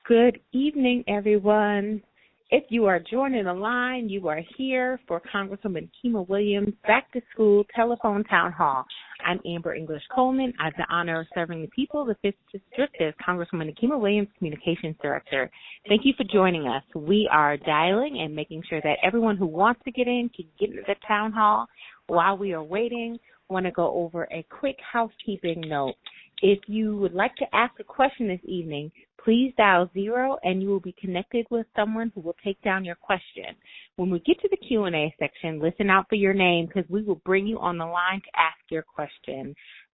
Good evening, everyone. If you are joining the line, you are here for Congresswoman Kima Williams' Back to School Telephone Town Hall. I'm Amber English Coleman. I have the honor of serving the people of the 5th District as Congresswoman Kima Williams' Communications Director. Thank you for joining us. We are dialing and making sure that everyone who wants to get in can get into the town hall. While we are waiting, I want to go over a quick housekeeping note. If you would like to ask a question this evening, please dial 0 and you will be connected with someone who will take down your question. When we get to the Q&A section, listen out for your name because we will bring you on the line to ask your question.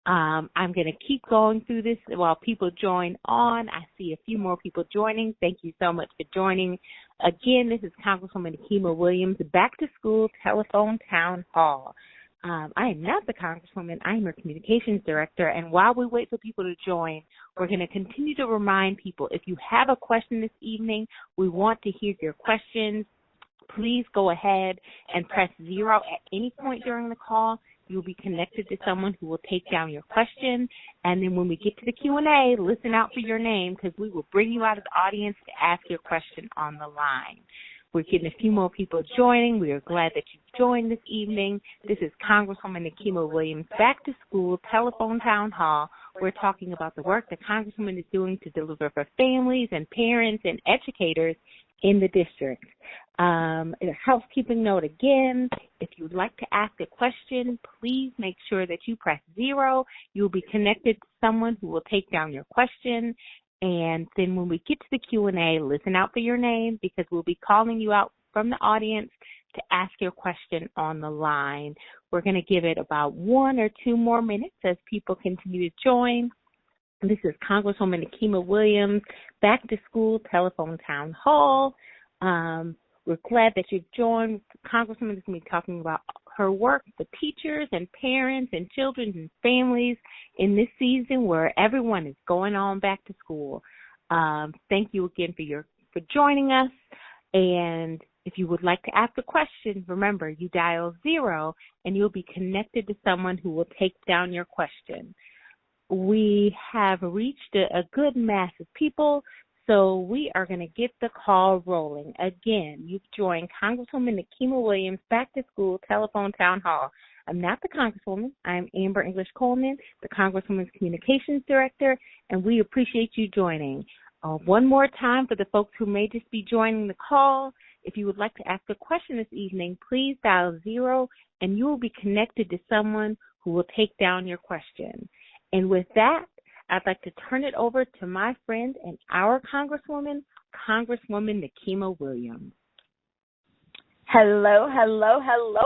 I'm going to keep going through this while people join on. I see a few more people joining. Thank you so much for joining. Again, this is Congresswoman Kima Williams, Back to School Telephone Town Hall. I am not the Congresswoman. I am her Communications Director, and while we wait for people to join, we're going to continue to remind people, if you have a question this evening, we want to hear your questions. Please go ahead and press 0 at any point during the call. You'll be connected to someone who will take down your question, and then when we get to the Q&A, listen out for your name because we will bring you out of the audience to ask your question on the line. We're getting a few more people joining. We are glad that you've joined this evening. This is Congresswoman Kima Williams' Back to School Telephone Town Hall. We're talking about the work the Congresswoman is doing to deliver for families and parents and educators in the district. A housekeeping note again, if you would like to ask a question, please make sure that you press 0. You'll be connected to someone who will take down your question. And then when we get to the Q&A, listen out for your name because we'll be calling you out from the audience to ask your question on the line. We're going to give it about 1 or 2 more minutes as people continue to join. This is Congresswoman Kima Williams, Back to School Telephone Town Hall. We're glad that you've joined. Congresswoman is going to be talking about her work with teachers and parents and children and families in this season where everyone is going on back to school. Thank you again for joining us. And if you would like to ask a question, remember, you dial 0 and you'll be connected to someone who will take down your question. We have reached a good mass of people, so we are going to get the call rolling. Again, you've joined Congresswoman Kima Williams' Back to School Telephone Town Hall. I'm not the Congresswoman. I'm Amber English Coleman, the Congresswoman's Communications Director, and we appreciate you joining. One more time for the folks who may just be joining the call, if you would like to ask a question this evening, please dial 0 and you will be connected to someone who will take down your question. And with that, I'd like to turn it over to my friend and our Congresswoman, Congresswoman Kima Williams. Hello,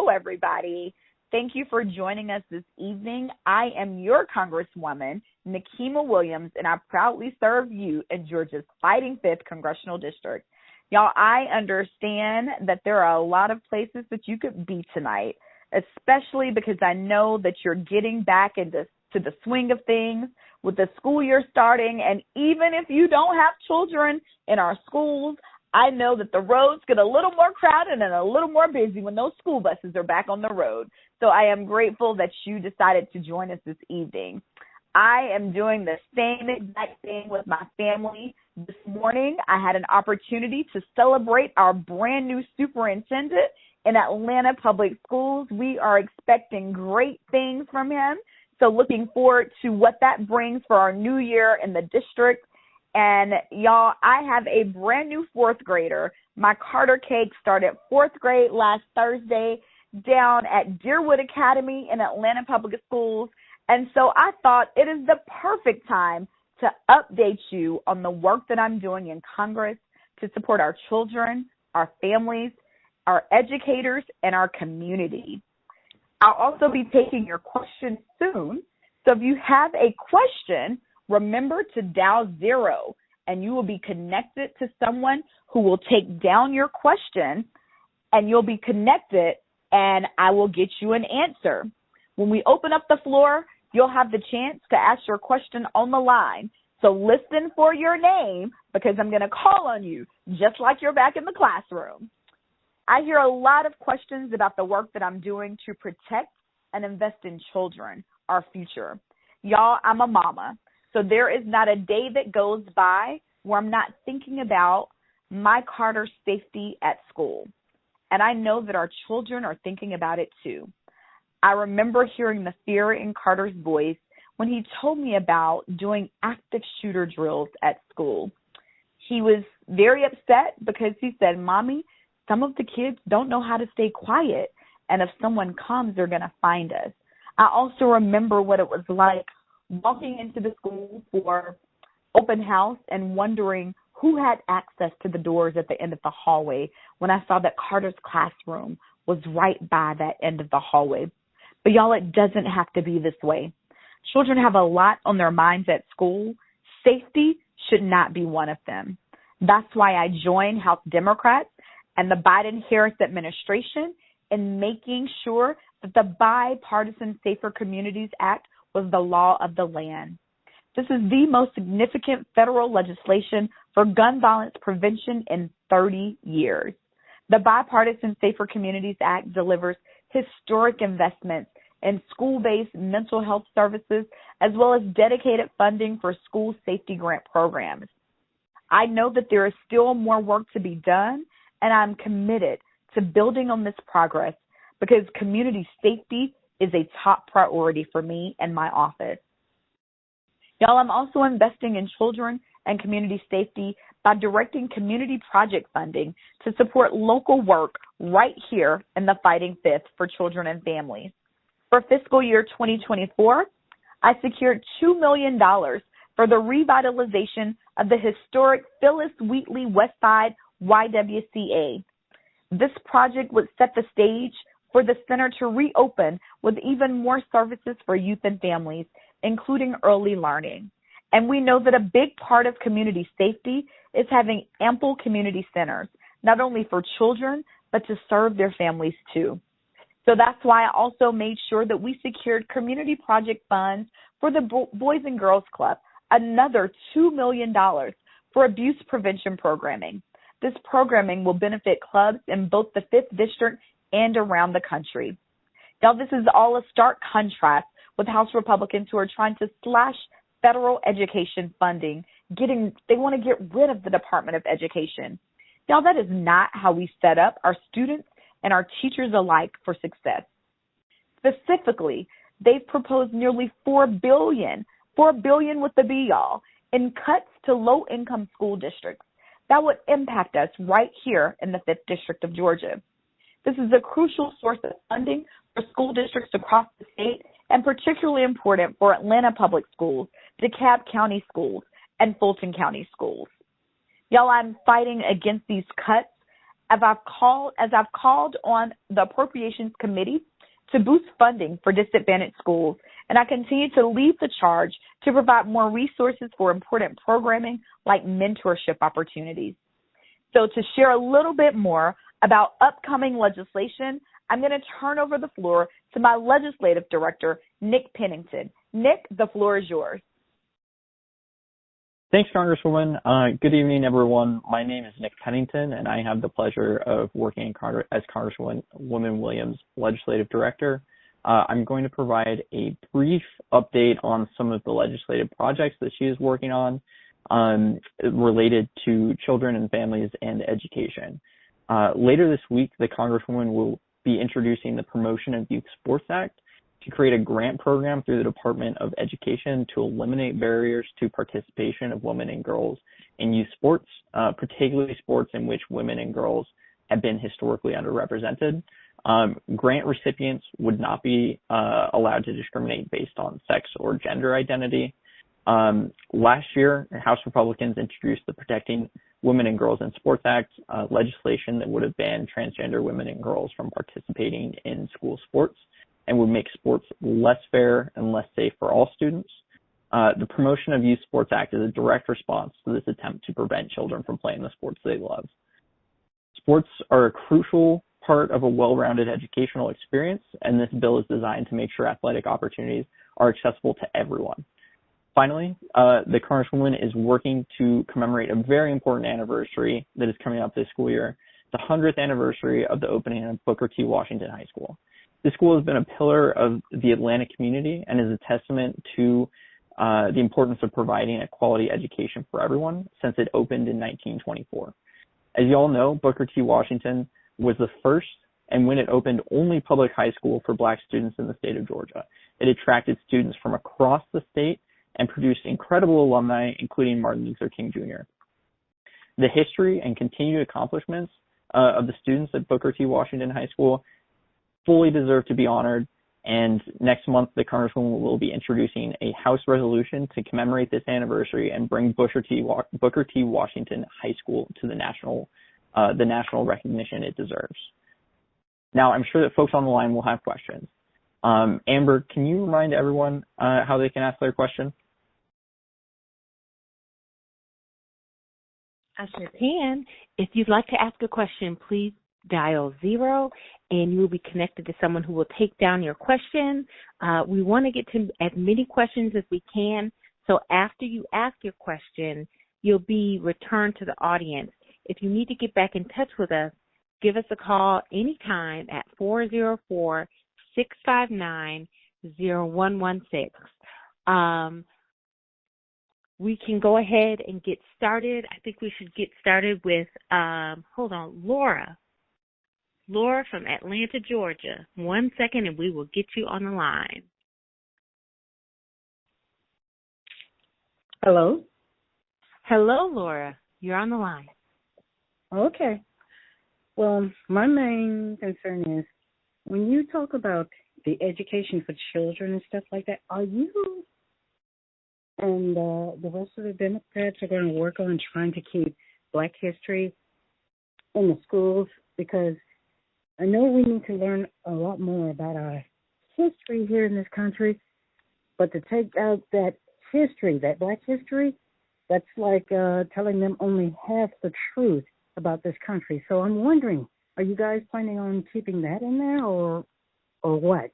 everybody. Thank you for joining us this evening. I am your Congresswoman, Nikema Williams, and I proudly serve you in Georgia's Fighting 5th Congressional District. Y'all, I understand that there are a lot of places that you could be tonight, especially because I know that you're getting back into the swing of things with the school year starting. And even if you don't have children in our schools, I know that the roads get a little more crowded and a little more busy when those school buses are back on the road. So I am grateful that you decided to join us this evening. I am doing the same exact thing with my family. This morning, I had an opportunity to celebrate our brand new superintendent in Atlanta Public Schools. We are expecting great things from him. So looking forward to what that brings for our new year in the district. And y'all, I have a brand new 4th grader. My Carter cake started 4th grade last Thursday down at Deerwood Academy in Atlanta Public Schools. And so I thought it is the perfect time to update you on the work that I'm doing in Congress to support our children, our families, our educators, and our community. I'll also be taking your questions soon. So if you have a question, remember to dial 0 and you will be connected to someone who will take down your question and you'll be connected and I will get you an answer. When we open up the floor, you'll have the chance to ask your question on the line. So listen for your name because I'm going to call on you just like you're back in the classroom. I hear a lot of questions about the work that I'm doing to protect and invest in children, our future. Y'all, I'm a mama, so there is not a day that goes by where I'm not thinking about my Carter's safety at school. And I know that our children are thinking about it too. I remember hearing the fear in Carter's voice when he told me about doing active shooter drills at school. He was very upset because he said, "Mommy, some of the kids don't know how to stay quiet, and if someone comes, they're going to find us." I also remember what it was like walking into the school for open house and wondering who had access to the doors at the end of the hallway when I saw that Carter's classroom was right by that end of the hallway. But y'all, it doesn't have to be this way. Children have a lot on their minds at school. Safety should not be one of them. That's why I joined House Democrats and the Biden-Harris administration in making sure that the Bipartisan Safer Communities Act was the law of the land. This is the most significant federal legislation for gun violence prevention in 30 years. The Bipartisan Safer Communities Act delivers historic investments in school-based mental health services, as well as dedicated funding for school safety grant programs. I know that there is still more work to be done, and I'm committed to building on this progress because community safety is a top priority for me and my office. Y'all, I'm also investing in children and community safety by directing community project funding to support local work right here in the Fighting Fifth for children and families. For fiscal year 2024, I secured $2 million for the revitalization of the historic Phyllis Wheatley Westside YWCA. This project would set the stage for the center to reopen with even more services for youth and families, including early learning. And we know that a big part of community safety is having ample community centers, not only for children, but to serve their families too. So that's why I also made sure that we secured community project funds for the Boys and Girls Club, another $2 million for abuse prevention programming. This programming will benefit clubs in both the 5th District and around the country. Now, this is all a stark contrast with House Republicans who are trying to slash federal education funding. They want to get rid of the Department of Education. Now, that is not how we set up our students and our teachers alike for success. Specifically, they've proposed nearly $4 billion with the B, y'all, in cuts to low-income school districts. That would impact us right here in the 5th District of Georgia. This is a crucial source of funding for school districts across the state and particularly important for Atlanta Public Schools, DeKalb County Schools, and Fulton County Schools. Y'all, I'm fighting against these cuts as I've called on the Appropriations Committee to boost funding for disadvantaged schools, and I continue to lead the charge to provide more resources for important programming like mentorship opportunities. So to share a little bit more about upcoming legislation, I'm going to turn over the floor to my legislative director, Nick Pennington. Nick, the floor is yours. Thanks, Congresswoman. Good evening, everyone. My name is Nick Pennington, and I have the pleasure of working as Congresswoman Williams' legislative director. I'm going to provide a brief update on some of the legislative projects that she is working on related to children and families and education. Later this week, the Congresswoman will be introducing the Promotion of Youth Sports Act to create a grant program through the Department of Education to eliminate barriers to participation of women and girls in youth sports, particularly sports in which women and girls have been historically underrepresented. Grant recipients would not be allowed to discriminate based on sex or gender identity. Last year, House Republicans introduced the Protecting Women and Girls in Sports Act, legislation that would have banned transgender women and girls from participating in school sports and would make sports less fair and less safe for all students. The Promotion of Youth Sports Act is a direct response to this attempt to prevent children from playing the sports they love. Sports are a crucial part of a well-rounded educational experience, and this bill is designed to make sure athletic opportunities are accessible to everyone. Finally, the Congresswoman is working to commemorate a very important anniversary that is coming up this school year, the 100th anniversary of the opening of Booker T. Washington High School. This school has been a pillar of the Atlanta community and is a testament to the importance of providing a quality education for everyone since it opened in 1924. As you all know, Booker T. Washington was the first, and when it opened, only public high school for Black students in the state of Georgia. It attracted students from across the state and produced incredible alumni, including Martin Luther King Jr. The history and continued accomplishments of the students at Booker T. Washington High School fully deserve to be honored, and next month the Congresswoman will be introducing a House resolution to commemorate this anniversary and bring Booker T. Washington High School to the national recognition it deserves. Now, I'm sure that folks on the line will have questions. Amber, can you remind everyone how they can ask their question? I sure can. If you'd like to ask a question, please dial 0 and you will be connected to someone who will take down your question. We want to get to as many questions as we can. So after you ask your question, you'll be returned to the audience. If you need to get back in touch with us, give us a call anytime at 404-659-0116. We can go ahead and get started. I think we should get started with, Laura. Laura from Atlanta, Georgia. 1 second and we will get you on the line. Hello? Hello, Laura. You're on the line. Okay. Well, my main concern is when you talk about the education for children and stuff like that, are you and the rest of the Democrats are going to work on trying to keep Black history in the schools? Because I know we need to learn a lot more about our history here in this country, but to take out that history, that Black history, that's like telling them only half the truth about this country. So I'm wondering, are you guys planning on keeping that in there or what?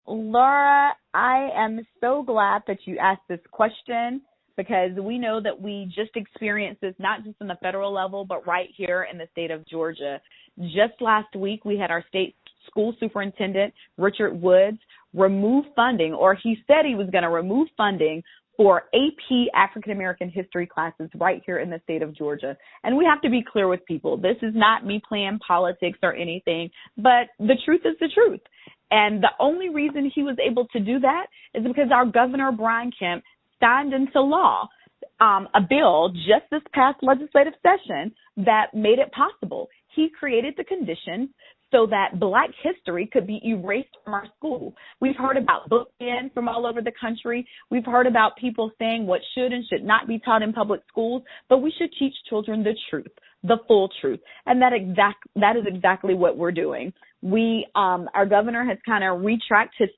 Laura, I am so glad that you asked this question because we know that we just experienced this not just on the federal level, but right here in the state of Georgia. Just last week, we had our state school superintendent, Richard Woods, remove funding, or he said he was going to remove funding for AP African American history classes right here in the state of Georgia. And we have to be clear with people. This is not me playing politics or anything, but the truth is the truth. And the only reason he was able to do that is because our governor, Brian Kemp, signed into law a bill just this past legislative session that made it possible. He created the conditions so that Black history could be erased from our school. We've heard about book bans from all over the country. We've heard about people saying what should and should not be taught in public schools, but we should teach children the truth, the full truth. And that is exactly what we're doing. Our governor has kind of retracted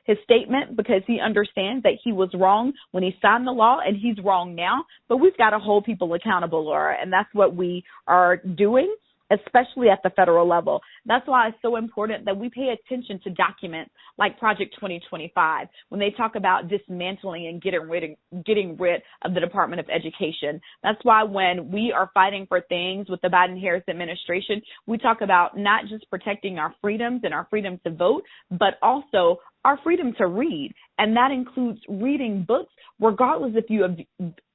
his statement because he understands that he was wrong when he signed the law, and he's wrong now. But we've got to hold people accountable, Laura, and that's what we are doing, especially at the federal level. That's why it's so important that we pay attention to documents like Project 2025 when they talk about dismantling and getting rid of the Department of Education. That's why when we are fighting for things with the Biden-Harris administration, we talk about not just protecting our freedoms and our freedom to vote, but also our freedom to read. And that includes reading books, regardless if you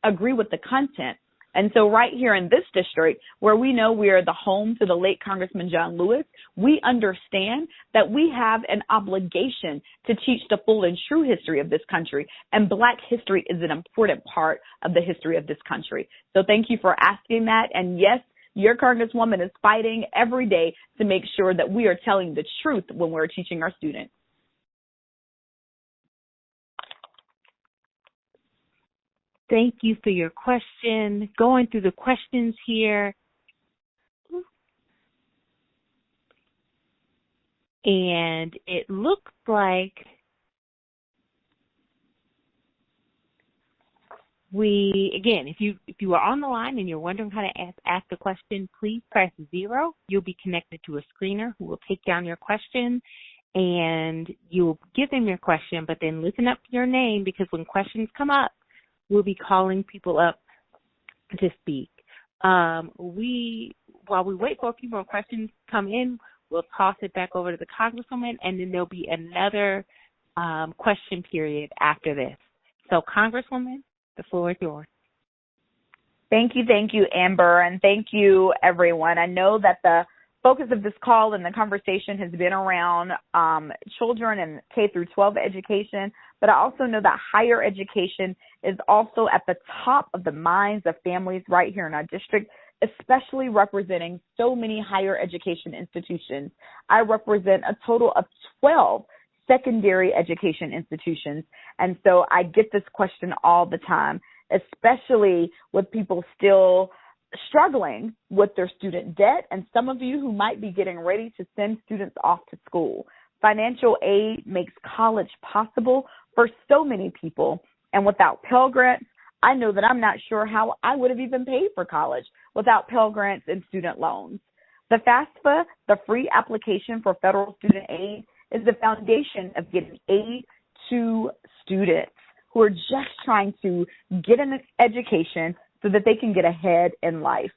agree with the content. And so right here in this district, where we know we are the home to the late Congressman John Lewis, we understand that we have an obligation to teach the full and true history of this country. And Black history is an important part of the history of this country. So thank you for asking that. And yes, your Congresswoman is fighting every day to make sure that we are telling the truth when we're teaching our students. Thank you for your question. Going through the questions here. And it looks like if you are on the line and you're wondering how to ask a question, please press 0. You'll be connected to a screener who will take down your question, and you'll give them your question, but then listen up to your name, because when questions come up, we'll be calling people up to speak. While we wait for a few more questions to come in, we'll toss it back over to the Congresswoman, and then there'll be another question period after this. So, Congresswoman, the floor is yours. Thank you, Amber, and thank you, everyone. I know that the focus of this call and the conversation has been around children and K through 12 education, but I also know that higher education is also at the top of the minds of families right here in our district, especially representing so many higher education institutions. I represent a total of 12 secondary education institutions, and so I get this question all the time, especially with people still struggling with their student debt and some of you who might be getting ready to send students off to school. Financial aid makes college possible for so many people, and without Pell Grants, I know that I'm not sure how I would have even paid for college without Pell Grants and student loans. The FAFSA, the free application for federal student aid, is the foundation of getting aid to students who are just trying to get an education so that they can get ahead in life.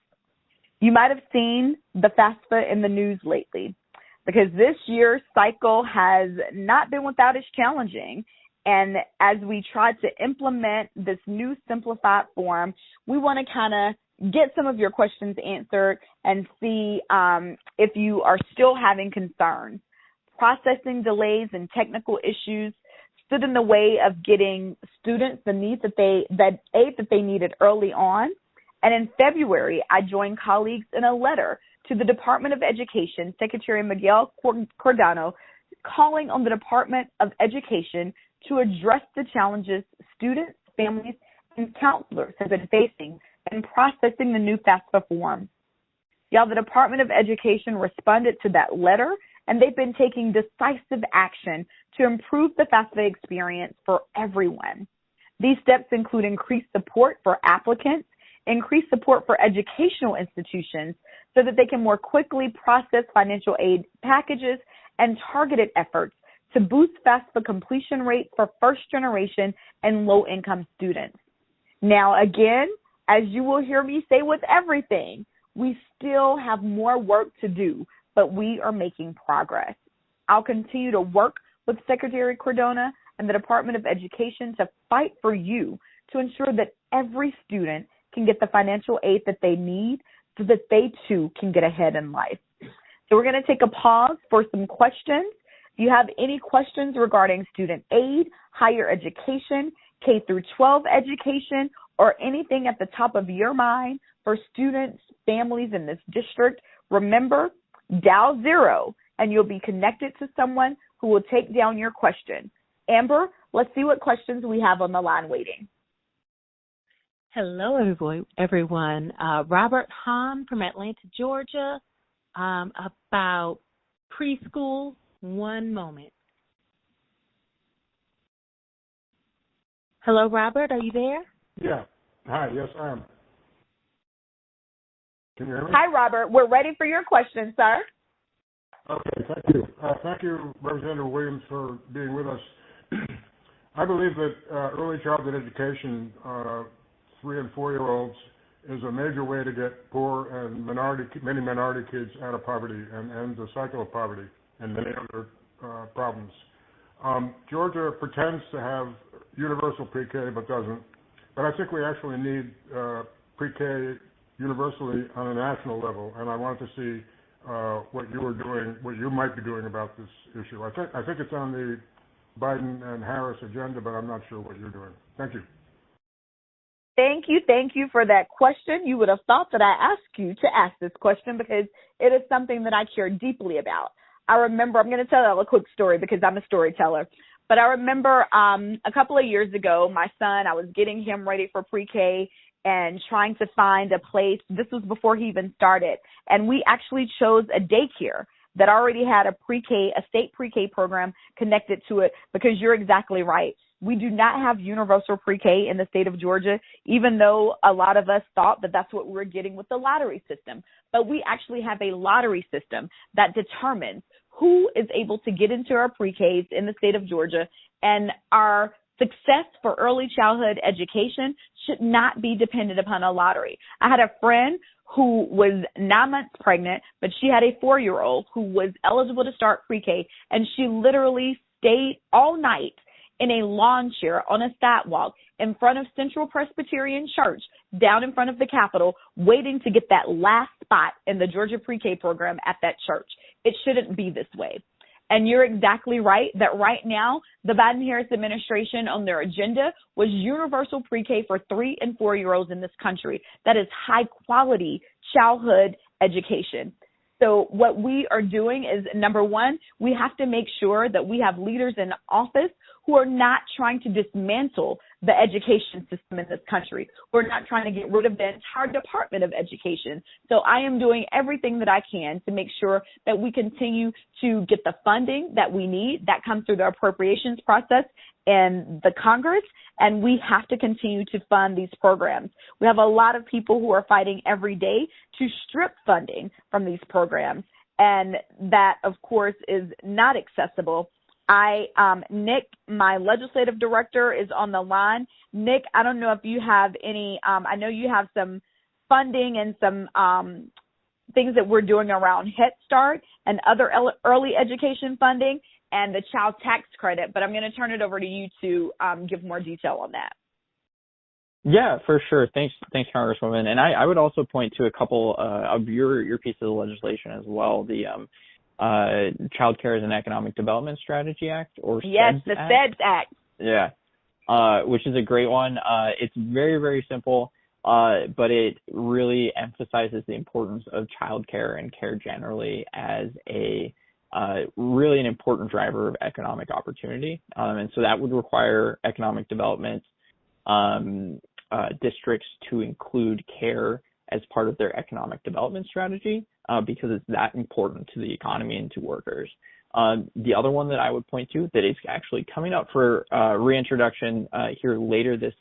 You might have seen the FAFSA in the news lately because this year's cycle has not been without its challenging. And as we try to implement this new simplified form, we want to kind of get some of your questions answered and see if you are still having concerns. Processing delays and technical issues stood in the way of getting students the aid that they needed early on. And in February, I joined colleagues in a letter to the Department of Education, Secretary Miguel Cordano, calling on the Department of Education to address the challenges students, families, and counselors have been facing in processing the new FAFSA form. The Department of Education responded to that letter, and they've been taking decisive action to improve the FAFSA experience for everyone. These steps include increased support for applicants, increased support for educational institutions so that they can more quickly process financial aid packages, and targeted efforts to boost FAFSA completion rates for first-generation and low-income students. Now, again, as you will hear me say with everything, we still have more work to do, but we are making progress. I'll continue to work with Secretary Cordona and the Department of Education to fight for you to ensure that every student can get the financial aid that they need so that they too can get ahead in life. So we're going to take a pause for some questions. If you have any questions regarding student aid, higher education, K through 12 education, or anything at the top of your mind for students, families in this district, remember, dial 0 and you'll be connected to someone who will take down your question. Amber, let's see what questions we have on the line waiting. Hello, everyone. Robert Hahn from Atlanta, Georgia, about preschool. One moment. Hello, Robert. Are you there? Yeah. Hi. Yes, I am. Can you hear me? Hi, Robert. We're ready for your question, sir. Okay. Thank you. Thank you, Representative Williams, for being with us. I believe that early childhood education, 3 and 4-year-olds, is a major way to get poor and many minority kids out of poverty and end the cycle of poverty and many other problems. Georgia pretends to have universal pre-K but doesn't. But I think we actually need pre-K universally on a national level, and I wanted to see what you were doing, what you might be doing about this issue. I think it's on the Biden and Harris agenda, but I'm not sure what you're doing. Thank you. Thank you for that question. You would have thought that I asked you to ask this question because it is something that I care deeply about. I remember, I'm going to tell a quick story because I'm a storyteller, but I remember a couple of years ago, my son, I was getting him ready for pre-K and trying to find a place. This was before he even started, and we actually chose a daycare that already had a state pre-K program connected to it, because you're exactly right. We do not have universal pre-K in the state of Georgia, even though a lot of us thought that that's what we were getting with the lottery system. But we actually have a lottery system that determines who is able to get into our pre-Ks in the state of Georgia, and our success for early childhood education should not be dependent upon a lottery. I had a friend who was 9 months pregnant, but she had a 4-year-old who was eligible to start pre-K, and she literally stayed all night in a lawn chair on a sidewalk in front of Central Presbyterian Church, down in front of the Capitol, waiting to get that last spot in the Georgia pre-K program at that church. It shouldn't be this way. And you're exactly right that right now, the Biden-Harris administration on their agenda was universal pre-K for 3 and 4-year-olds in this country. That is high-quality childhood education. So what we are doing is, number one, we have to make sure that we have leaders in office who are not trying to dismantle the education system in this country. We're not trying to get rid of the entire Department of Education. So I am doing everything that I can to make sure that we continue to get the funding that we need. That comes through the appropriations process in the Congress, and we have to continue to fund these programs. We have a lot of people who are fighting every day to strip funding from these programs, and that, of course, is not accessible. Nick, my legislative director, is on the line. Nick, I don't know if you have any, I know you have some funding and some things that we're doing around Head Start and other early education funding and the child tax credit, but I'm going to turn it over to you to give more detail on that. Yeah, for sure. Thanks, Congresswoman. And I would also point to a couple of your pieces of legislation as well. The Child Care as an Economic Development Strategy Act, or yes, SEDS the Act. SEDS Act. Yeah, which is a great one. It's very, very simple, but it really emphasizes the importance of child care and care generally as a really an important driver of economic opportunity. And so that would require economic development districts to include care as part of their economic development strategy, because it's that important to the economy and to workers. The other one that I would point to that is actually coming up for reintroduction here later this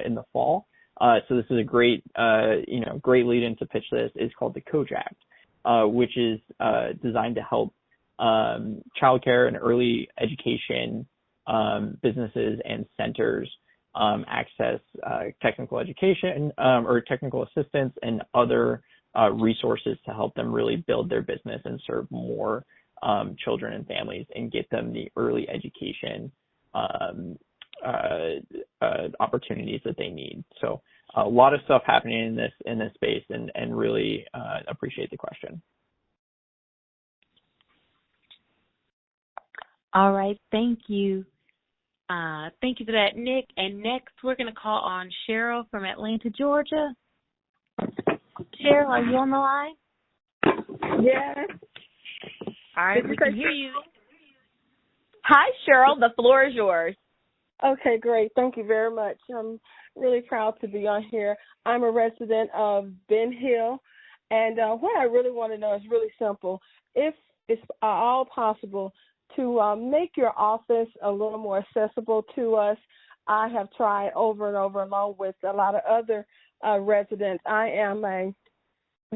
in the fall. So this is a great lead in to pitch this, is called the COACH Act, which is designed to help childcare and early education businesses and centers access technical education or technical assistance and other resources to help them really build their business and serve more children and families and get them the early education opportunities that they need. So a lot of stuff happening in this space, and really appreciate the question. All right, thank you. Thank you for that, Nick. And next, we're going to call on Cheryl from Atlanta, Georgia. Cheryl, are you on the line? Yes. All right, we can hear you. Hi, Cheryl. The floor is yours. Okay, great. Thank you very much. I'm really proud to be on here. I'm a resident of Ben Hill, and what I really want to know is really simple. If it's all possible to make your office a little more accessible to us. I have tried over and over, along with a lot of other residents. I am a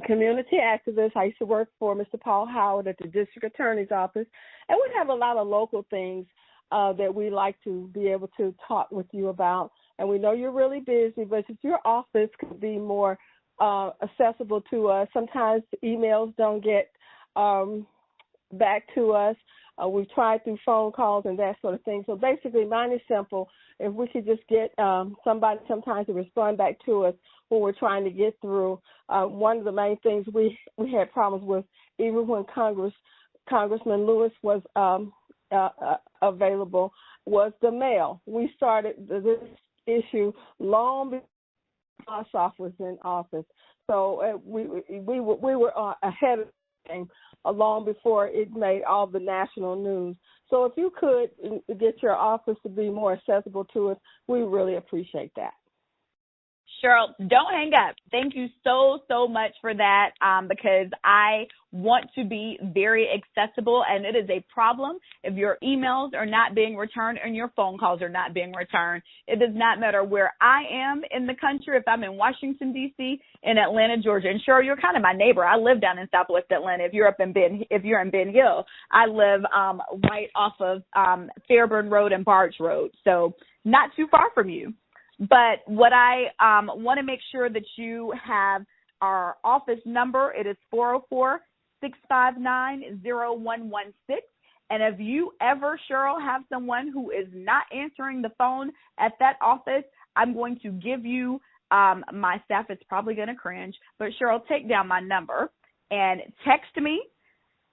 community activist. I used to work for Mr. Paul Howard at the district attorney's office, and we have a lot of local things that we like to be able to talk with you about. And we know you're really busy, but if your office could be more accessible to us, sometimes emails don't get back to us. We've tried through phone calls and that sort of thing. So basically, mine is simple. If we could just get somebody sometimes to respond back to us when we're trying to get through. One of the main things we had problems with, even when Congressman Lewis was available, was the mail. We started this issue long before Ossoff was in office. So we were ahead of long before it made all the national news. So if you could get your office to be more accessible to us, we really appreciate that. Cheryl, don't hang up. Thank you so much for that, because I want to be very accessible, and it is a problem if your emails are not being returned and your phone calls are not being returned. It does not matter where I am in the country, if I'm in Washington, D.C., in Atlanta, Georgia. And Cheryl, you're kind of my neighbor. I live down in Southwest Atlanta. If you're in Ben Hill, I live right off of Fairburn Road and Barge Road, so not too far from you. But what I want to make sure that you have our office number. It is 404-659-0116. And if you ever, Cheryl, have someone who is not answering the phone at that office, I'm going to give you my staff is probably going to cringe, but Cheryl, take down my number and text me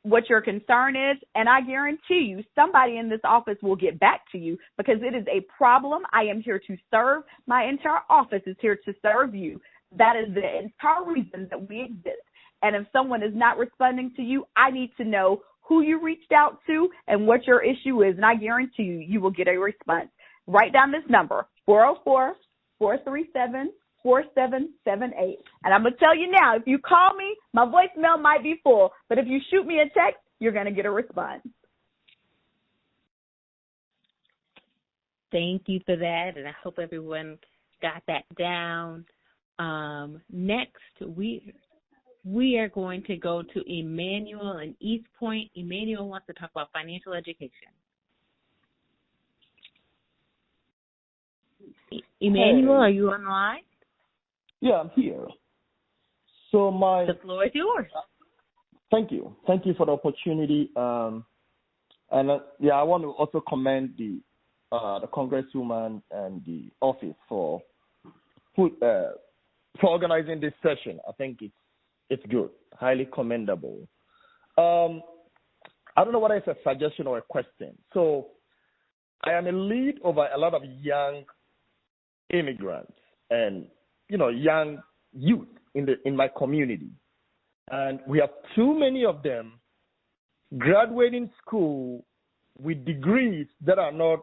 what your concern is, and I guarantee you somebody in this office will get back to you because it is a problem. I am here to serve. My entire office is here to serve you. That is the entire reason that we exist. And if someone is not responding to you, I need to know who you reached out to and what your issue is, and I guarantee you, you will get a response. Write down this number, 404-437-4778. And I'm going to tell you now, if you call me, my voicemail might be full, but if you shoot me a text, you're going to get a response. Thank you for that, and I hope everyone got that down. Next, we are going to go to Emmanuel in East Point. Emmanuel wants to talk about financial education. Emmanuel, Are you on the line? Yeah, I'm here. So the floor is yours. Thank you. Thank you for the opportunity. I want to also commend the Congresswoman and the office for organizing this session. I think it's good, highly commendable. I don't know whether it's a suggestion or a question. So I am a lead over a lot of young immigrants and young youth in my community, and we have too many of them graduating school with degrees that are not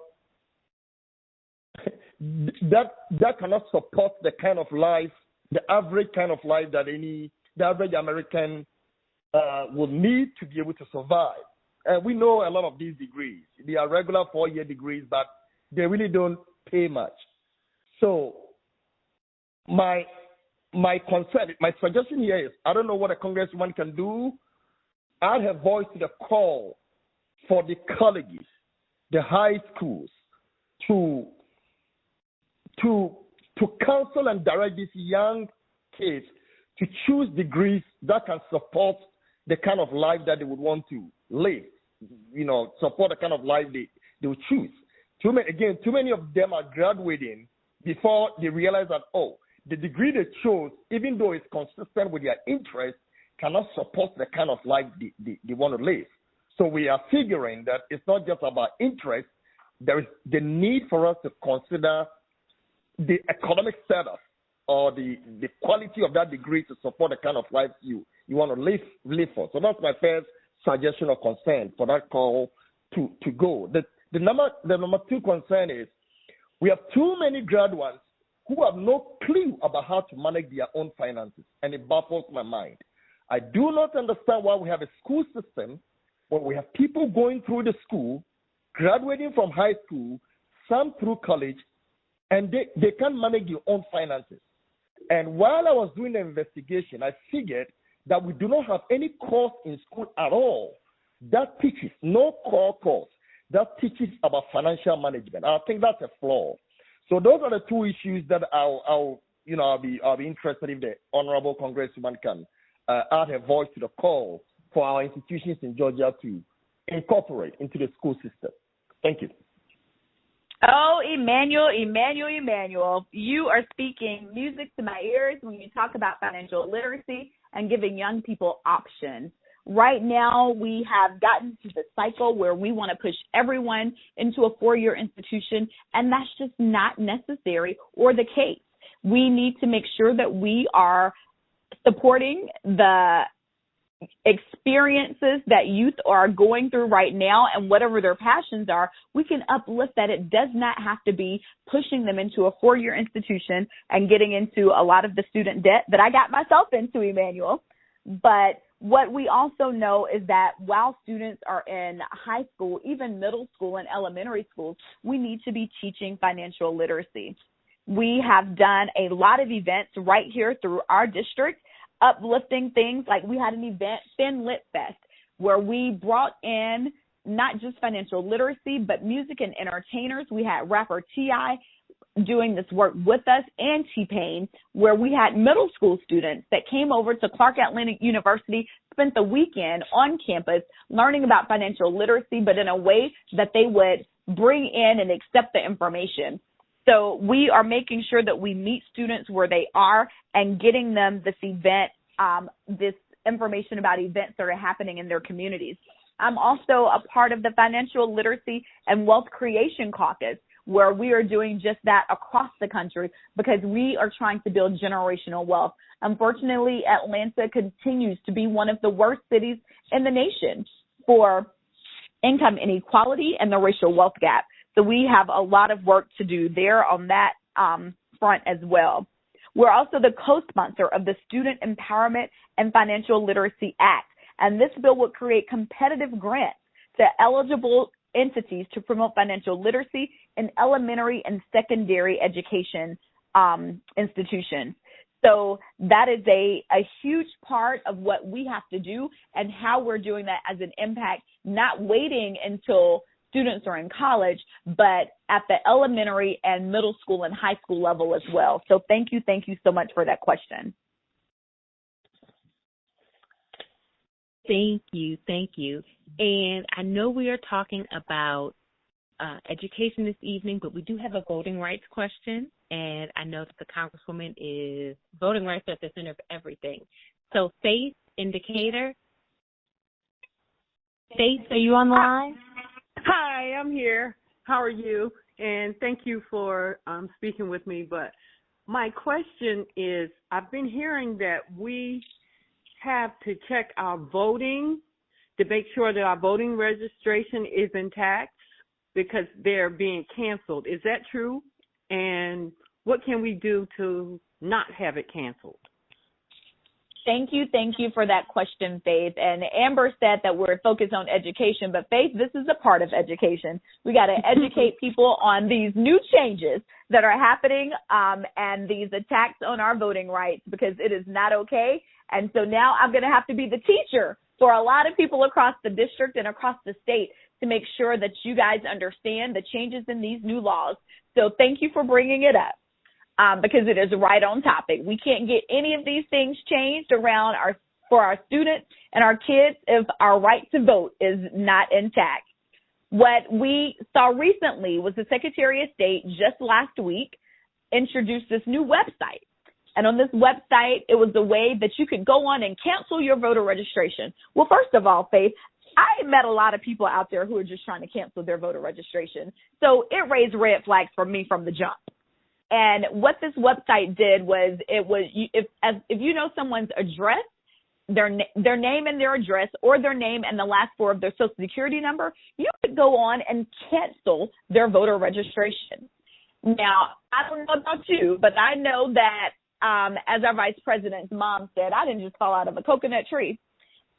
that cannot support the kind of life, the average kind of life that the average American would need to be able to survive. And we know a lot of these degrees. They are regular 4-year degrees, but they really don't pay much. So my concern, my suggestion here is, I don't know what a congresswoman can do. Add her voice to the call for the colleges, the high schools, to counsel and direct these young kids to choose degrees that can support the kind of life that they would want to live, support the kind of life they would choose. Too many of them are graduating before they realize that, the degree they chose, even though it's consistent with their interests, cannot support the kind of life they want to live. So we are figuring that it's not just about interest. There is the need for us to consider the economic status or the quality of that degree to support the kind of life you want to live for. So that's my first suggestion or concern for that call to go. The number two concern is we have too many graduates who have no clue about how to manage their own finances, and it baffles my mind. I do not understand why we have a school system where we have people going through the school, graduating from high school, some through college, and they can't manage their own finances. And while I was doing the investigation, I figured that we do not have any course in school at all that teaches, no core course, that teaches about financial management. I think that's a flaw. So those are the two issues that I'll be interested if the honorable congresswoman can add her voice to the call for our institutions in Georgia to incorporate into the school system. Thank you. Oh, Emmanuel, you are speaking music to my ears when you talk about financial literacy and giving young people options. Right now, we have gotten to the cycle where we want to push everyone into a 4-year institution, and that's just not necessary or the case. We need to make sure that we are supporting the experiences that youth are going through right now, and whatever their passions are, we can uplift that. It does not have to be pushing them into a 4-year institution and getting into a lot of the student debt that I got myself into, Emmanuel. But what we also know is that while students are in high school, even middle school and elementary schools, we need to be teaching financial literacy. We have done a lot of events right here through our district, uplifting things like we had an event, Fin Lit Fest, where we brought in not just financial literacy, but music and entertainers. We had rapper T.I. doing this work with us and T-Pain, where we had middle school students that came over to Clark Atlanta University, spent the weekend on campus learning about financial literacy, but in a way that they would bring in and accept the information. So we are making sure that we meet students where they are and getting them this event, this information about events that are happening in their communities. I'm also a part of the Financial Literacy and Wealth Creation Caucus, where we are doing just that across the country because we are trying to build generational wealth. Unfortunately, Atlanta continues to be one of the worst cities in the nation for income inequality and the racial wealth gap. So we have a lot of work to do there on that front as well. We're also the co-sponsor of the Student Empowerment and Financial Literacy Act, and this bill will create competitive grants to eligible entities to promote financial literacy in elementary and secondary education institutions. So that is a huge part of what we have to do and how we're doing that as an impact, not waiting until students are in college, but at the elementary and middle school and high school level as well. So thank you so much for that question. Thank you. And I know we are talking about education this evening, but we do have a voting rights question, and I know that the Congresswoman is voting rights at the center of everything. So Faith Indicator, Faith, are you on the line? Hi, I'm here. How are you? And thank you for speaking with me. But my question is, I've been hearing that we have to check our voting to make sure that our voting registration is intact because they're being canceled. Is that true? And what can we do to not have it canceled? Thank you for that question, Faith. And Amber said that we're focused on education, but Faith, this is a part of education. We got to educate people on these new changes that are happening and these attacks on our voting rights because it is not okay. And so now I'm going to have to be the teacher for a lot of people across the district and across the state to make sure that you guys understand the changes in these new laws. So thank you for bringing it up. Because it is right on topic. We can't get any of these things changed around for our students and our kids if our right to vote is not intact. What we saw recently was the Secretary of State just last week introduced this new website. And on this website, it was a way that you could go on and cancel your voter registration. Well, first of all, Faith, I met a lot of people out there who are just trying to cancel their voter registration. So it raised red flags for me from the jump. And what this website did was if you know someone's address, their name and their address, or their name and the last four of their social security number, you could go on and cancel their voter registration. Now, I don't know about you, but I know that as our vice president's mom said, I didn't just fall out of a coconut tree.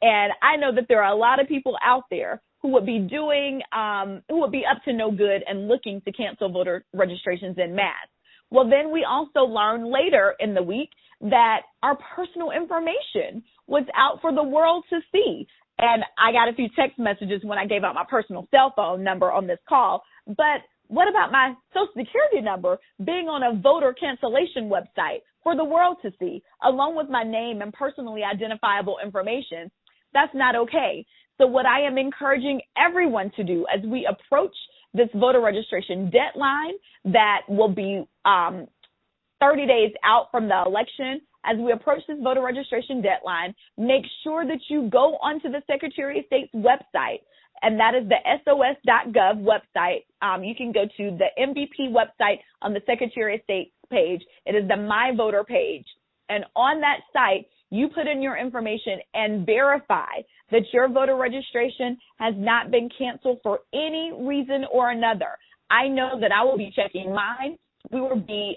And I know that there are a lot of people out there who would be up to no good and looking to cancel voter registrations en masse. Well, then we also learned later in the week that our personal information was out for the world to see. And I got a few text messages when I gave out my personal cell phone number on this call. But what about my social security number being on a voter cancellation website for the world to see, along with my name and personally identifiable information? That's not okay. So what I am encouraging everyone to do as we approach this voter registration deadline that will be 30 days out from the election, as we approach this voter registration deadline, make sure that you go onto the Secretary of State's website, and that is the sos.gov website. You can go to the MVP website on the Secretary of State's page. It is the My Voter page. And on that site, you put in your information and verify that your voter registration has not been canceled for any reason or another. I know that I will be checking mine. We will be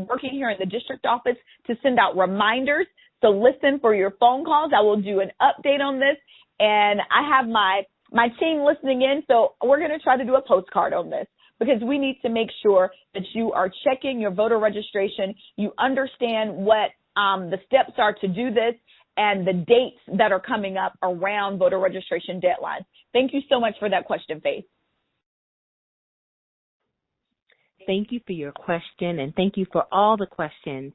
working here in the district office to send out reminders. So listen for your phone calls. I will do an update on this. And I have my team listening in, so we're going to try to do a postcard on this because we need to make sure that you are checking your voter registration. You understand what the steps are to do this and the dates that are coming up around voter registration deadlines. Thank you so much for that question, Faith. thank you for your question, and thank you for all the questions.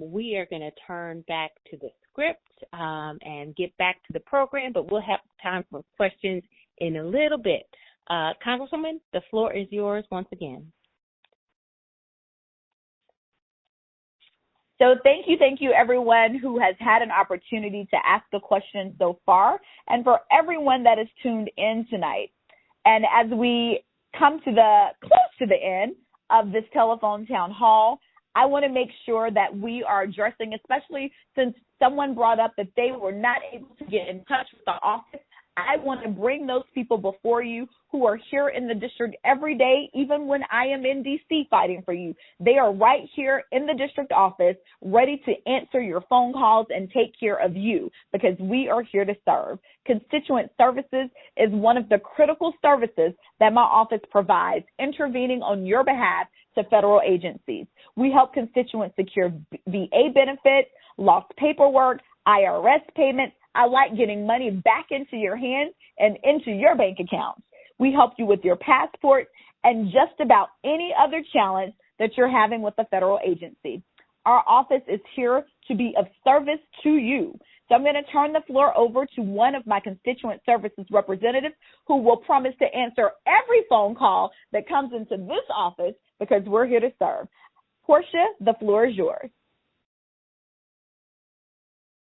We are going to turn back to the script and get back to the program, but we'll have time for questions in a little bit. Congresswoman, the floor is yours once again. So thank you, everyone who has had an opportunity to ask a question so far, and for everyone that is tuned in tonight. And as we come to close to the end of this telephone town hall, I want to make sure that we are addressing, especially since someone brought up that they were not able to get in touch with the office. I want to bring those people before you who are here in the district every day, even when I am in D.C. fighting for you. They are right here in the district office, ready to answer your phone calls and take care of you, because we are here to serve. Constituent services is one of the critical services that my office provides, intervening on your behalf to federal agencies. We help constituents secure VA benefits, lost paperwork, IRS payments. I like getting money back into your hands and into your bank accounts. We help you with your passport and just about any other challenge that you're having with the federal agency. Our office is here to be of service to you. So I'm going to turn the floor over to one of my constituent services representatives who will promise to answer every phone call that comes into this office, because we're here to serve. Portia, the floor is yours.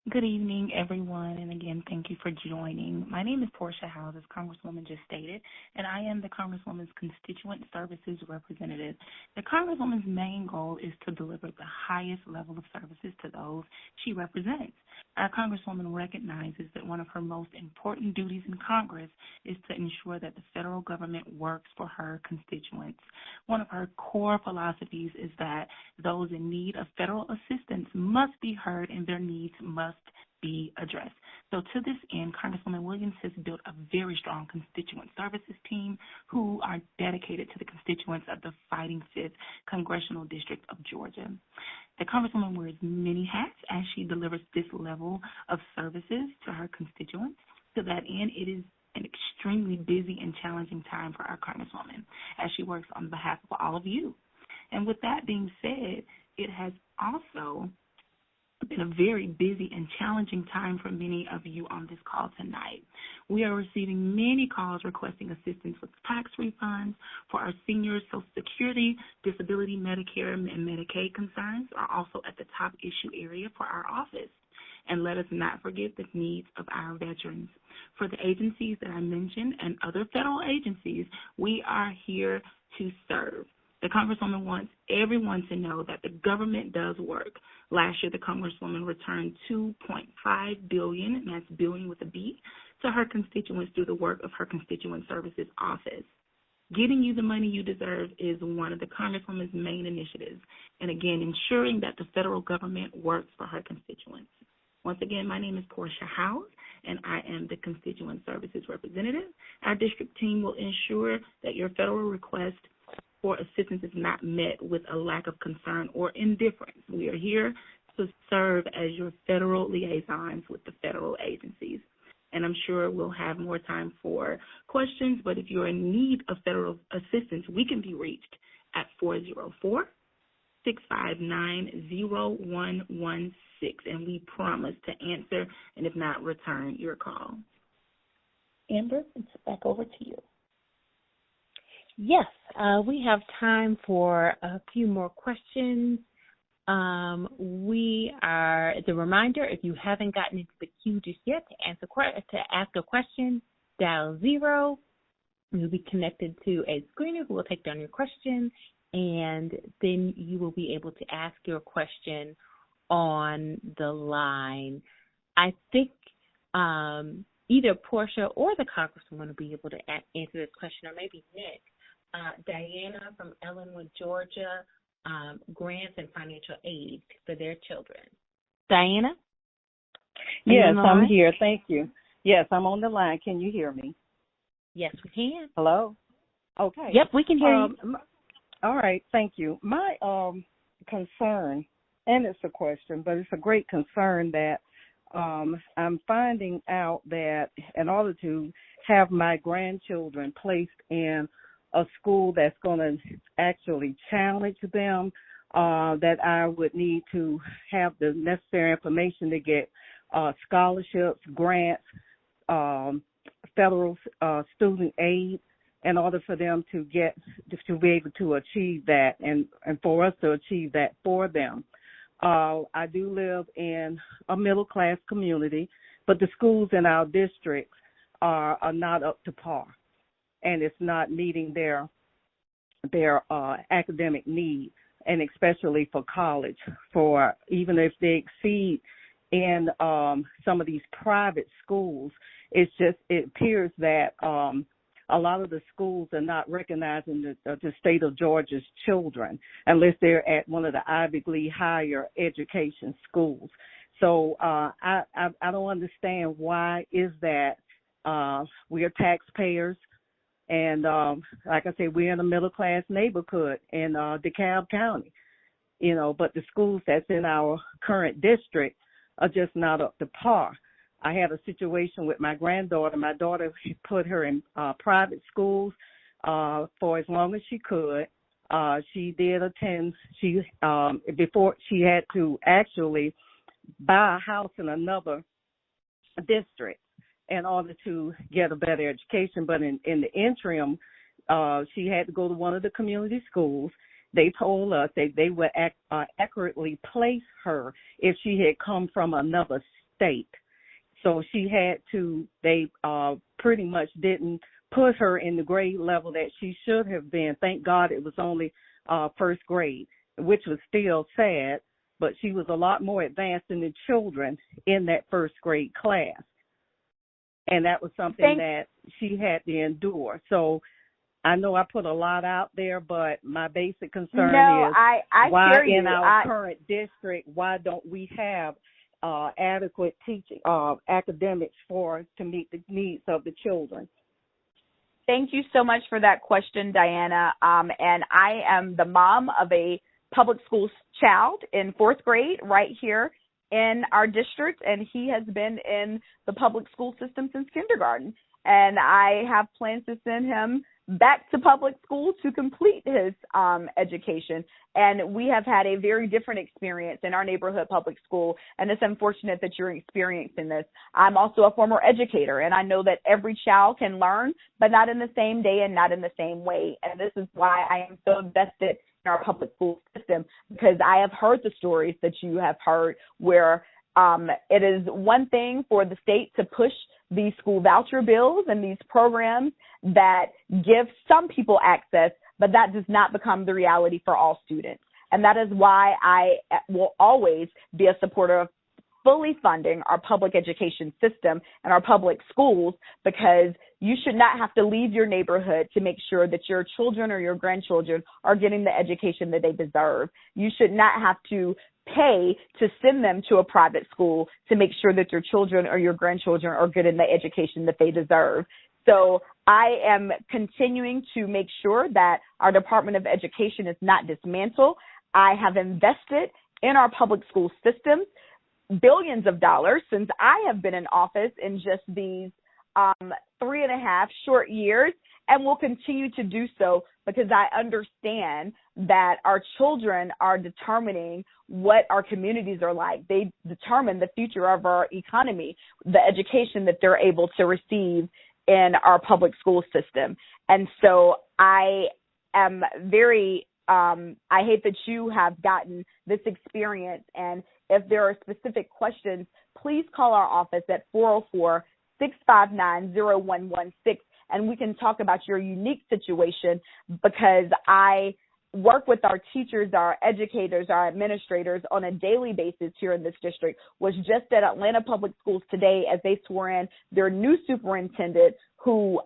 Good evening, everyone, and again, thank you for joining. My name is Portia Howes, as Congresswoman just stated, and I am the Congresswoman's Constituent Services Representative. The Congresswoman's main goal is to deliver the highest level of services to those she represents. Our Congresswoman recognizes that one of her most important duties in Congress is to ensure that the federal government works for her constituents. One of her core philosophies is that those in need of federal assistance must be heard and their needs must be addressed. So to this end, Congresswoman Williams has built a very strong constituent services team who are dedicated to the constituents of the Fighting 5th Congressional District of Georgia. The Congresswoman wears many hats as she delivers this level of services to her constituents. To that end, it is an extremely busy and challenging time for our Congresswoman as she works on behalf of all of you. And with that being said, it has also been a very busy and challenging time for many of you on this call tonight. We are receiving many calls requesting assistance with tax refunds for our seniors. Social Security, disability, Medicare, and Medicaid concerns are also at the top issue area for our office. And let us not forget the needs of our veterans. For the agencies that I mentioned and other federal agencies, we are here to serve. The Congresswoman wants everyone to know that the government does work. Last year, the Congresswoman returned $2.5 billion, and that's billion with a B, to her constituents through the work of her Constituent Services Office. Getting you the money you deserve is one of the Congresswoman's main initiatives, and again, ensuring that the federal government works for her constituents. Once again, my name is Portia Howes, and I am the Constituent Services Representative. Our district team will ensure that your federal request for assistance is not met with a lack of concern or indifference. We are here to serve as your federal liaisons with the federal agencies. And I'm sure we'll have more time for questions, but if you're in need of federal assistance, we can be reached at 404-659-0116, and we promise to answer and if not, return your call. Amber, it's back over to you. Yes, we have time for a few more questions. We are, as a reminder, if you haven't gotten into the queue just yet to ask a question, dial 0. You'll be connected to a screener who will take down your question, and then you will be able to ask your question on the line. I think either Portia or the Congresswoman will be able to answer this question, or maybe Nick. Diana from Ellenwood, Georgia, grants and financial aid for their children. Diana? Yes, I'm here. Thank you. Yes, I'm on the line. Can you hear me? Yes, we can. Hello? Okay. Yep, we can hear you. All right, thank you. My concern, and it's a question, but it's a great concern that I'm finding out that in order to have my grandchildren placed in a school that's going to actually challenge them, that I would need to have the necessary information to get scholarships, grants, federal student aid in order for them to be able to achieve that and for us to achieve that for them. I do live in a middle-class community, but the schools in our districts are not up to par, and it's not meeting their academic need, and especially for college. For even if they exceed in some of these private schools, it appears that a lot of the schools are not recognizing the state of Georgia's children unless they're at one of the Ivy League higher education schools. So I don't understand why is that. We are taxpayers, and like I said, we're in a middle-class neighborhood in DeKalb County, but the schools that's in our current district are just not up to par. I had a situation with my granddaughter. My daughter put her in private schools for as long as she could. She did attend. Before she had to actually buy a house in another district in order to get a better education. But in the interim, she had to go to one of the community schools. They told us that they would accurately place her if she had come from another state. So they pretty much didn't put her in the grade level that she should have been. Thank God it was only first grade, which was still sad, but she was a lot more advanced than the children in that first grade class. And that was something that she had to endure. So I know I put a lot out there, but my basic concern is why in our current district, why don't we have adequate teaching academics to meet the needs of the children? Thank you so much for that question, Diana. And I am the mom of a public school child in fourth grade right here in our district, and he has been in the public school system since kindergarten. And I have plans to send him back to public school to complete his education. And we have had a very different experience in our neighborhood public school, and it's unfortunate that you're experiencing this. I'm also a former educator, and I know that every child can learn, but not in the same day and not in the same way. And this is why I am so invested in our public school system, because I have heard the stories that you have heard where it is one thing for the state to push these school voucher bills and these programs that give some people access, but that does not become the reality for all students. And that is why I will always be a supporter of fully funding our public education system and our public schools, because you should not have to leave your neighborhood to make sure that your children or your grandchildren are getting the education that they deserve. You should not have to pay to send them to a private school to make sure that your children or your grandchildren are getting the education that they deserve. So I am continuing to make sure that our Department of Education is not dismantled. I have invested in our public school system billions of dollars since I have been in office in just these 3.5 short years, and will continue to do so because I understand that our children are determining what our communities are like. They determine the future of our economy, the education that they're able to receive in our public school system. And so I am very, I hate that you have gotten this experience. And if there are specific questions, please call our office at 404-659-0116, and we can talk about your unique situation, because I work with our teachers, our educators, our administrators on a daily basis here in this district. Was just at Atlanta Public Schools today as they swore in their new superintendent, who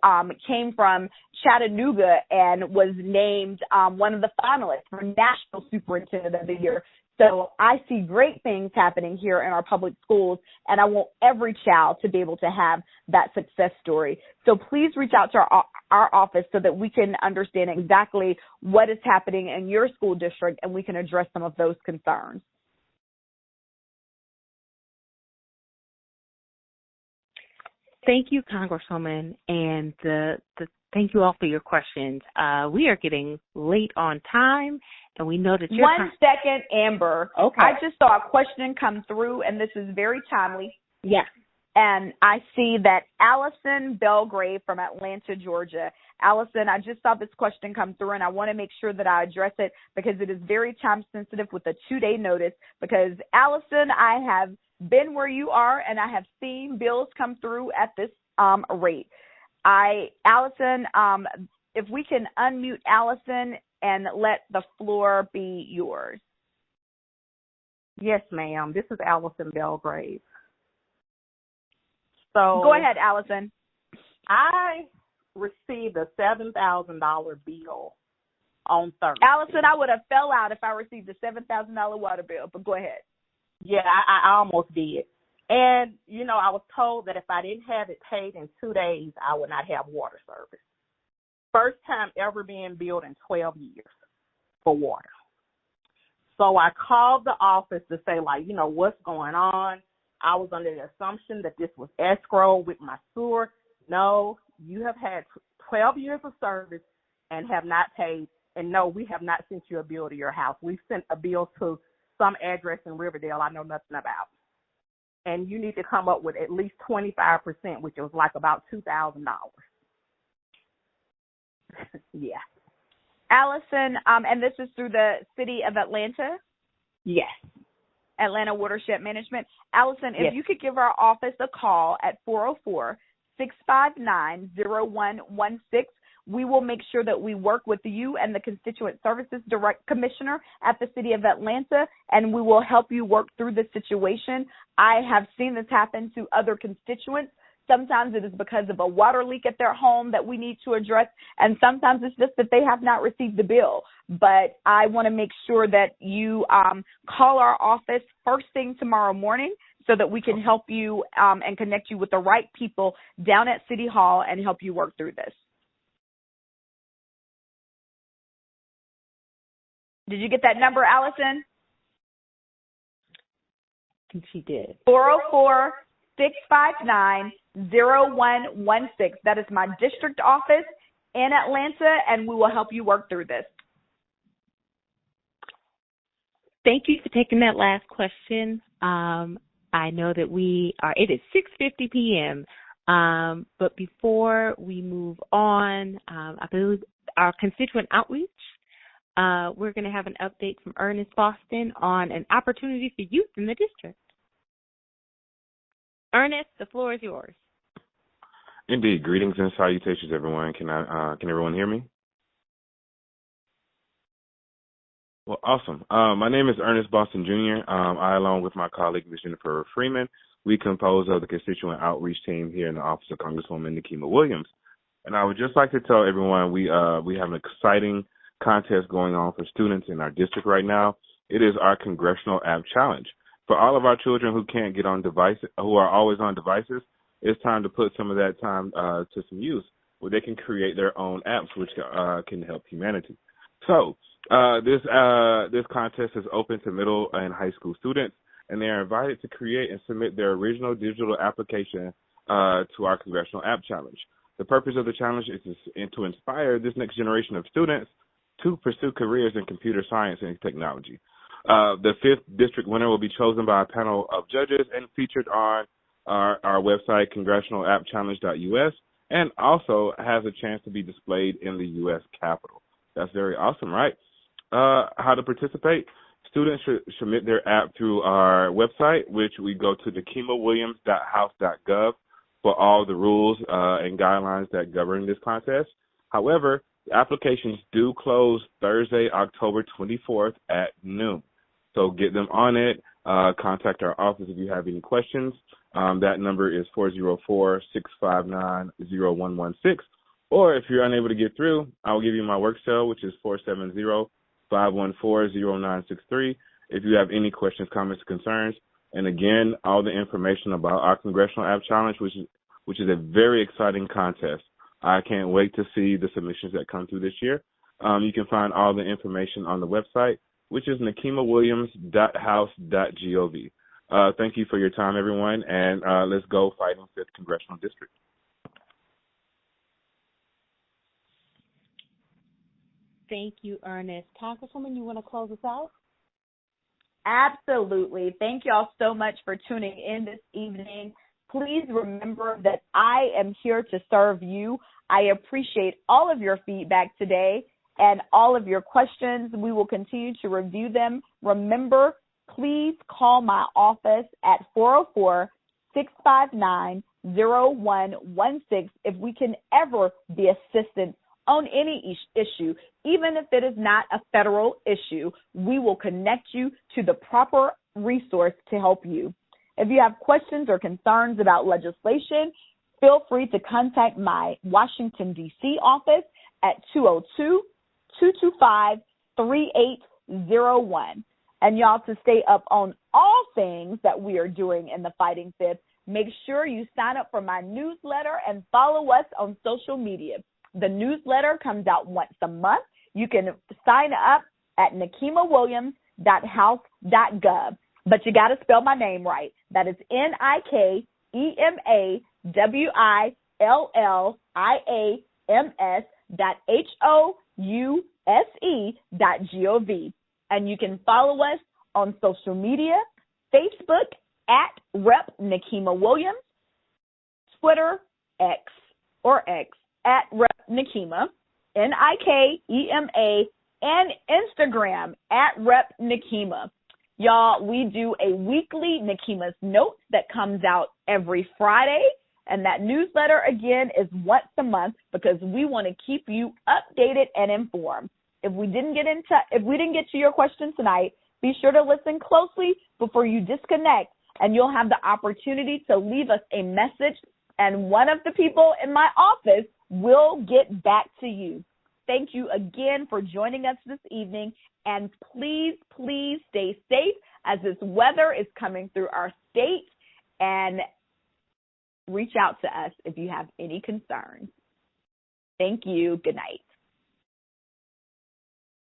came from Chattanooga and was named one of the finalists for National Superintendent of the Year. So I see great things happening here in our public schools, and I want every child to be able to have that success story. So please reach out to our office so that we can understand exactly what is happening in your school district, and we can address some of those concerns. Thank you, Congresswoman, and thank you all for your questions. We are getting late on time, and we know that you're... 1 second, Amber. Okay. I just saw a question come through, and this is very timely. Yes. And I see that Allison Belgrave from Atlanta, Georgia. Allison, I just saw this question come through, and I want to make sure that I address it because it is very time sensitive with a 2-day notice. Because, Allison, I have been where you are, and I have seen bills come through at this rate. Allison, if we can unmute Allison and let the floor be yours. Yes, ma'am. This is Allison Belgrave. So go ahead, Allison. I received a $7,000 bill on Thursday. Allison, I would have fell out if I received a $7,000 water bill, but go ahead. Yeah, I almost did. And, you know, I was told that if I didn't have it paid in 2 days, I would not have water service. First time ever being billed in 12 years for water. So I called the office to say, like, you know, what's going on? I was under the assumption that this was escrow with my sewer. No, you have had 12 years of service and have not paid. And no, we have not sent you a bill to your house. We've sent a bill to some address in Riverdale I know nothing about. And you need to come up with at least 25%, which was like about $2,000. Yeah. Allison, and this is through the city of Atlanta? Yes. Atlanta Watershed Management. Allison, if yes. you could give our office a call at 404-659-0116, we will make sure that we work with you and the Constituent Services Direct Commissioner at the City of Atlanta, and we will help you work through the situation. I have seen this happen to other constituents. Sometimes it is because of a water leak at their home that we need to address, and sometimes it's just that they have not received the bill. But I want to make sure that you call our office first thing tomorrow morning so that we can help you and connect you with the right people down at City Hall and help you work through this. Did you get that number, Allison? I think she did. 404-659-0116. That is my district office in Atlanta, and we will help you work through this. Thank you for taking that last question. I know that it is 6:50 p.m., but before we move on, I believe our constituent outreach, we're going to have an update from Ernest Boston on an opportunity for youth in the district. Ernest, the floor is yours. Indeed. Greetings and salutations, everyone. Can everyone hear me? Well, awesome. My name is Ernest Boston Jr. I, along with my colleague, Ms. Jennifer Freeman, we compose of the constituent outreach team here in the office of Congresswoman Nikema Williams. And I would just like to tell everyone we have an exciting contest going on for students in our district right now. It is our Congressional App Challenge. For all of our children who can't get on devices, who are always on devices, it's time to put some of that time to some use where they can create their own apps which can help humanity. So this contest is open to middle and high school students, and they are invited to create and submit their original digital application to our Congressional App Challenge. The purpose of the challenge is to inspire this next generation of students to pursue careers in computer science and technology. The 5th district winner will be chosen by a panel of judges and featured on our website, congressionalappchallenge.us, and also has a chance to be displayed in the U.S. Capitol. That's very awesome, right? How to participate? Students should submit their app through our website, which we go to nikemawilliams.house.gov for all the rules and guidelines that govern this contest. However, the applications do close Thursday, October 24th at noon. So get them on it. Contact our office if you have any questions. That number is 404-659-0116. Or if you're unable to get through, I'll give you my work cell, which is 470-514-0963. If you have any questions, comments, or concerns. And again, all the information about our Congressional App Challenge, which is a very exciting contest. I can't wait to see the submissions that come through this year. You can find all the information on the website, which is nikemawilliams.house.gov. Thank you for your time, everyone, and let's go fighting 5th Congressional District. Thank you, Ernest. Congresswoman, you want to close us out? Absolutely. Thank y'all so much for tuning in this evening. Please remember that I am here to serve you. I appreciate all of your feedback today and all of your questions. We will continue to review them. Remember, please call my office at 404-659-0116 if we can ever be assistance on any issue. Even if it is not a federal issue, we will connect you to the proper resource to help you. If you have questions or concerns about legislation, feel free to contact my Washington, D.C. office at 202-225-3801. And y'all, to stay up on all things that we are doing in the Fighting Fifth, make sure you sign up for my newsletter and follow us on social media. The newsletter comes out once a month. You can sign up at nikemawilliams.house.gov. But you got to spell my name right. That is NIKEMAWILLIAMS.HOUSE.gov. And you can follow us on social media, Facebook at Rep. Nikema Williams, Twitter, X at Rep. Nikema, NIKEMA, and Instagram at Rep. Nikema. Y'all, we do a weekly Nikema's Notes that comes out every Friday, and that newsletter, again, is once a month because we want to keep you updated and informed. If we didn't get to your question tonight, be sure to listen closely before you disconnect, and you'll have the opportunity to leave us a message, and one of the people in my office will get back to you. Thank you again for joining us this evening, and please, please stay safe as this weather is coming through our state, and reach out to us if you have any concerns. Thank you. Good night.